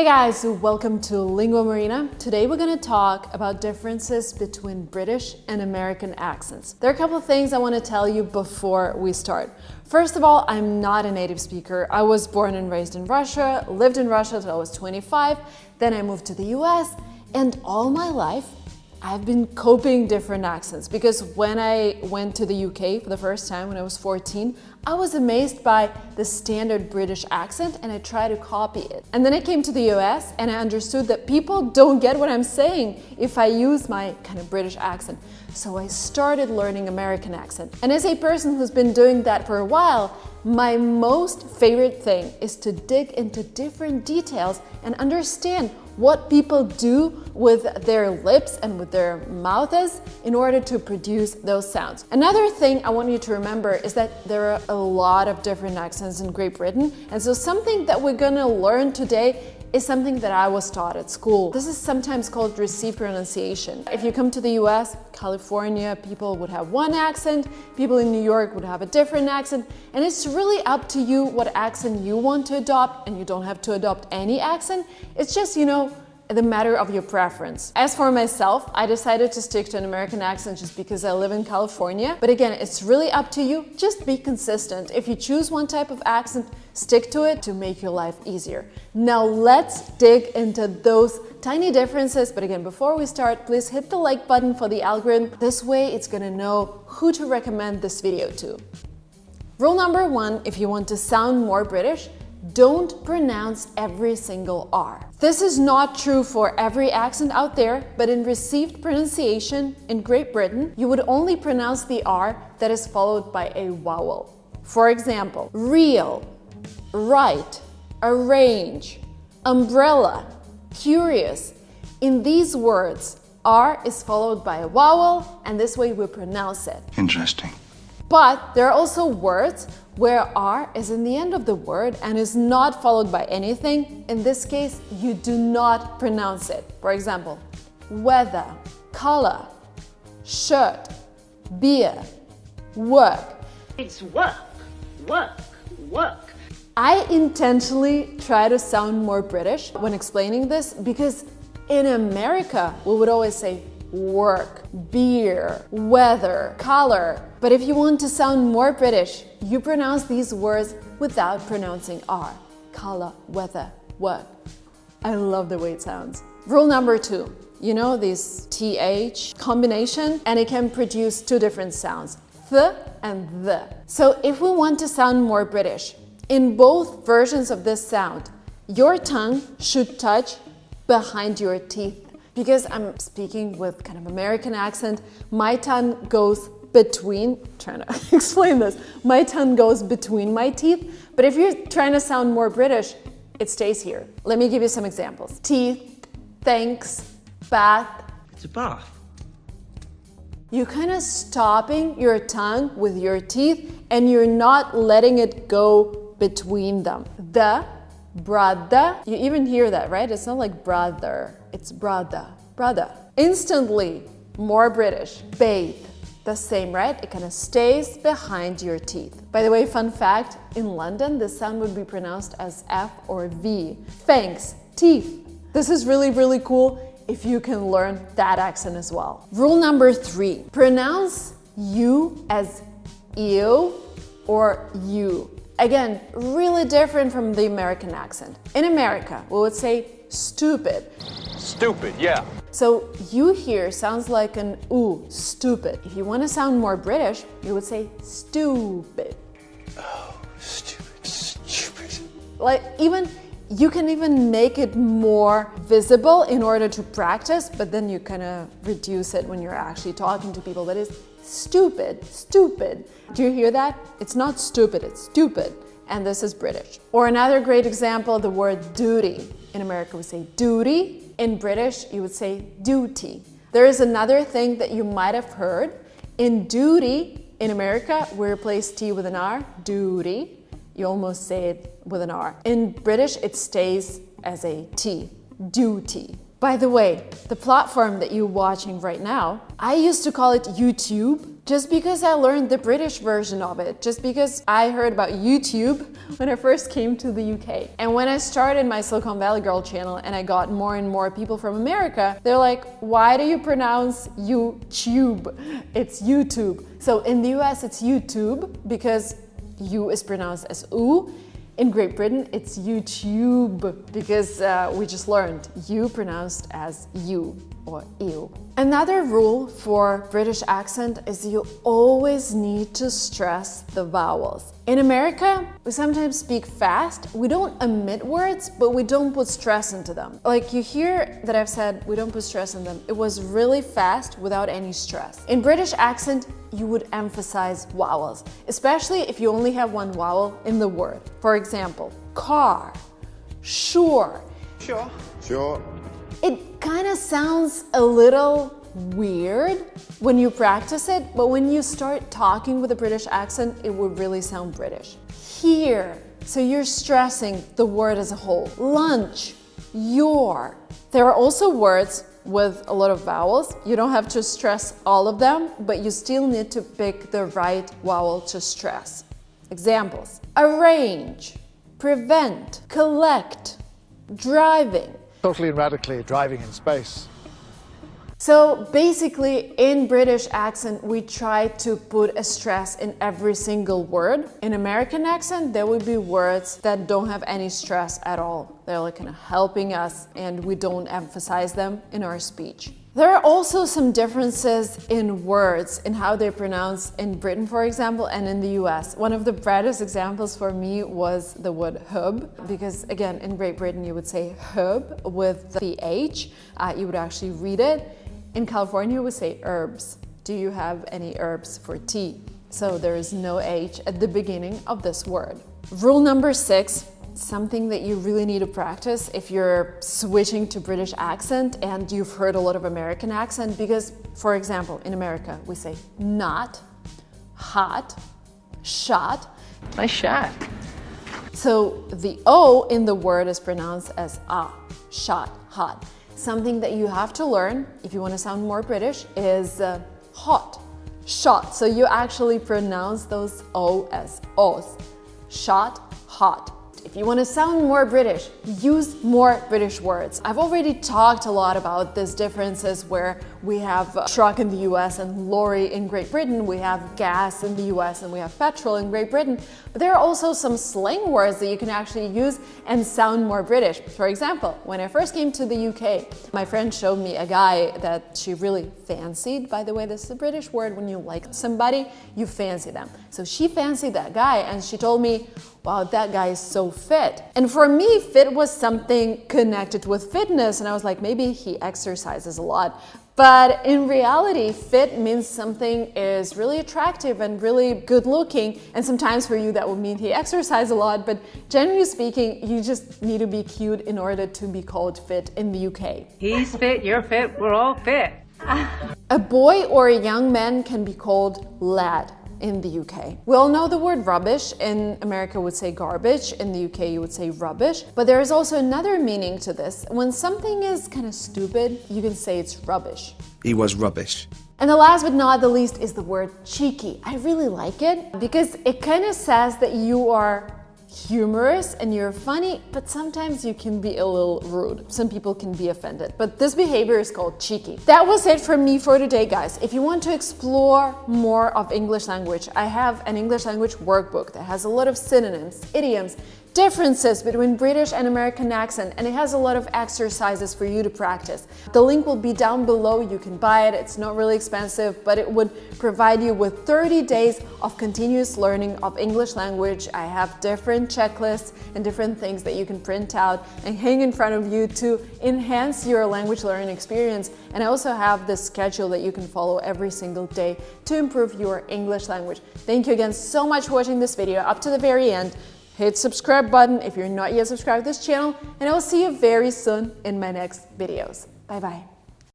Hey guys, welcome to Lingua Marina. Today we're going to talk about differences between British and American accents. There are a couple of things I want to tell you before we start. First of all, I'm not a native speaker. I was born and raised in Russia, lived in Russia till I was 25, then I moved to the US, and all my life I've been copying different accents because when I went to the UK for the first time when I was 14, I was amazed by the standard British accent and I tried to copy it. And then I came to the US and I understood that people don't get what I'm saying if I use my kind of British accent. So I started learning American accent. And as a person who's been doing that for a while, my most favorite thing is to dig into different details and understand what people do with their lips and with their mouths in order to produce those sounds. Another thing I want you to remember is that there are a lot of different accents in Great Britain, and so something that we're gonna learn today is something that I was taught at school. This is sometimes called received pronunciation. If you come to the US, California, people would have one accent, people in New York would have a different accent, and it's really up to you what accent you want to adopt, and you don't have to adopt any accent. It's just, the matter of your preference. As for myself, I decided to stick to an American accent just because I live in California. But again, it's really up to you. Just be consistent. If you choose one type of accent, stick to it to make your life easier. Now let's dig into those tiny differences. But again, before we start, please hit the like button for the algorithm. This way it's gonna know who to recommend this video to. Rule number one, if you want to sound more British, don't pronounce every single R. This is not true for every accent out there, but in received pronunciation in Great Britain, you would only pronounce the R that is followed by a vowel. For example, real, right, arrange, umbrella, curious. In these words, R is followed by a vowel, and this way we pronounce it. Interesting. But there are also words where R is in the end of the word and is not followed by anything. In this case, you do not pronounce it. For example, weather, color, shirt, beer, work. It's work, work, work. I intentionally try to sound more British when explaining this because in America, we would always say work, beer, weather, color. But if you want to sound more British, you pronounce these words without pronouncing R. Color, weather, work. I love the way it sounds. Rule number two, this TH combination, and it can produce two different sounds, th and the. So if we want to sound more British, in both versions of this sound, your tongue should touch behind your teeth. Because I'm speaking with kind of American accent, my tongue goes between, trying to explain this, my tongue goes between my teeth, but if you're trying to sound more British, it stays here. Let me give you some examples. Teeth, thanks, bath. It's a bath. You're kind of stopping your tongue with your teeth and you're not letting it go between them. The, brother, you even hear that, right? It's not like brother, it's brother, brother. Instantly more British. Bathe. The same, right? It kind of stays behind your teeth. By the way, fun fact, in London, this sound would be pronounced as F or V. Thanks, teeth. This is really, really cool if you can learn that accent as well. Rule number three, pronounce you as ew or you. Again, really different from the American accent. In America, we would say stupid. Stupid, yeah. So you here sounds like an ooh, stupid. If you want to sound more British, you would say stupid. Oh, stupid. You can even make it more visible in order to practice, but then you kind of reduce it when you're actually talking to people. That is stupid, stupid. Do you hear that? It's not stupid, it's stupid. And this is British. Or another great example, the word duty. In America, we say duty. In British, you would say duty. There is another thing that you might have heard. In duty, in America, we replace T with an R, duty. You almost say it with an R. In British, it stays as a T, duty. By the way, the platform that you're watching right now, I used to call it YouTube, just because I learned the British version of it, just because I heard about YouTube when I first came to the UK. And when I started my Silicon Valley Girl channel and I got more and more people from America, they're like, why do you pronounce YouTube? It's YouTube. So in the US it's YouTube because U is pronounced as U. In Great Britain, it's YouTube because we just learned U pronounced as you or ew. Another rule for British accent is you always need to stress the vowels. In America, we sometimes speak fast. We don't omit words, but we don't put stress into them. Like you hear that I've said we don't put stress in them. It was really fast without any stress. In British accent, you would emphasize vowels, especially if you only have one vowel in the word. For example, car, sure. Sure. It kind of sounds a little weird when you practice it, but when you start talking with a British accent, it would really sound British. Here, so you're stressing the word as a whole. Lunch, your. There are also words with a lot of vowels. You don't have to stress all of them, but you still need to pick the right vowel to stress. Examples: arrange, prevent, collect, driving. Totally and radically driving in space. So basically, in British accent, we try to put a stress in every single word. In American accent, there will be words that don't have any stress at all. They're like kind of helping us and we don't emphasize them in our speech. There are also some differences in words, in how they're pronounced in Britain, for example, and in the US. One of the brightest examples for me was the word hub, because again, in Great Britain, you would say hub with the H. You would actually read it. In California, you would say herbs. Do you have any herbs for tea? So there is no H at the beginning of this word. Rule number 6, something that you really need to practice if you're switching to British accent and you've heard a lot of American accent, because, for example, in America, we say not, hot, shot. Nice shot. So the O in the word is pronounced as ah, shot, hot. Something that you have to learn, if you want to sound more British, is hot, shot. So you actually pronounce those O as O's. Shot, hot. If you want to sound more British, use more British words. I've already talked a lot about these differences where we have truck in the US and lorry in Great Britain, we have gas in the US and we have petrol in Great Britain, but there are also some slang words that you can actually use and sound more British. For example, when I first came to the UK, my friend showed me a guy that she really fancied. By the way, this is a British word. When you like somebody, you fancy them. So she fancied that guy and she told me, wow, that guy is so fit. And for me, fit was something connected with fitness. And I was like, maybe he exercises a lot. But in reality, fit means something is really attractive and really good looking. And sometimes for you, that would mean he exercises a lot. But generally speaking, you just need to be cute in order to be called fit in the UK. He's fit, you're fit, we're all fit. A boy or a young man can be called lad in the UK. We all know the word rubbish. In America we would say garbage, in the UK you would say rubbish. But there is also another meaning to this. When something is kind of stupid, you can say it's rubbish. He was rubbish. And the last but not the least is the word cheeky. I really like it because it kind of says that you are humorous and you're funny, but sometimes you can be a little rude. Some people can be offended, but this behavior is called cheeky. That was it from me for today, guys. If you want to explore more of English language, I have an English language workbook that has a lot of synonyms, idioms, differences between British and American accent, and it has a lot of exercises for you to practice. The link will be down below. You can buy it. It's not really expensive, but it would provide you with 30 days of continuous learning of English language. I have different checklists and different things that you can print out and hang in front of you to enhance your language learning experience. And I also have this schedule that you can follow every single day to improve your English language. Thank you again so much for watching this video up to the very end. Hit subscribe button if you're not yet subscribed to this channel, and I will see you very soon in my next videos. Bye bye.